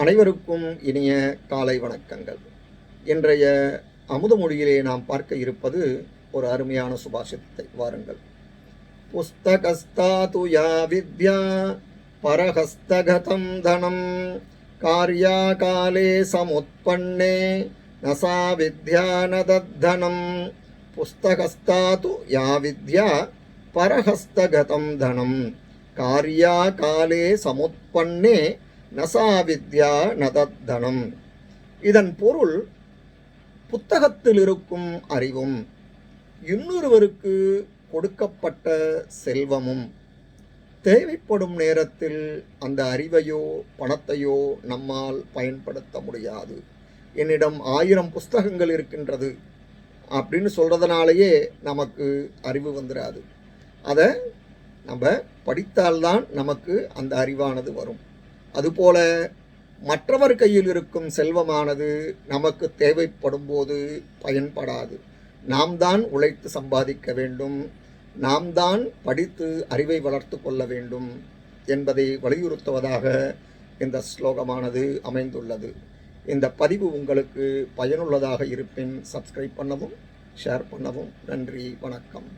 அனைவருக்கும் இனிய காலை வணக்கங்கள். இன்றைய அமுத மொழியிலே நாம் பார்க்க இருப்பது ஒரு அருமையான சுபாஷிதத்தை. வாருங்கள். புஸ்தகஸ்தாது யா வித்யா பரஹஸ்தகதம் தனம் கார்யா காலே சமுத்பன்னே நசா வித்யா நதத்தனம். புஸ்தகஸ்தாது யா வித்யா பரஹஸ்தகதம் தனம் கார்யா காலே சமுத்பன்னே நசா வித்யா நதத்தனம். இதன் பொருள், புத்தகத்தில் இருக்கும் அறிவும் இன்னொருவருக்கு கொடுக்கப்பட்ட செல்வமும் தேவைப்படும் நேரத்தில் அந்த அறிவையோ பணத்தையோ நம்மால் பயன்படுத்த முடியாது. என்னிடம் 1000 புஸ்தகங்கள் இருக்கின்றது அப்படின்னு சொல்கிறதுனாலேயே நமக்கு அறிவு வந்துடாது. அதை நம்ம படித்தால்தான் நமக்கு அந்த அறிவானது வரும். அதுபோல மற்றவர் கையில் இருக்கும் செல்வமானது நமக்கு தேவைப்படும் போது பயன்படாது. நாம் தான் உழைத்து சம்பாதிக்க வேண்டும், நாம் தான் படித்து அறிவை வளர்த்து கொள்ள வேண்டும் என்பதை வலியுறுத்துவதாக இந்த ஸ்லோகமானது அமைந்துள்ளது. இந்த பதிவு உங்களுக்கு பயனுள்ளதாக இருப்பின் சப்ஸ்கிரைப் பண்ணவும், ஷேர் பண்ணவும். நன்றி, வணக்கம்.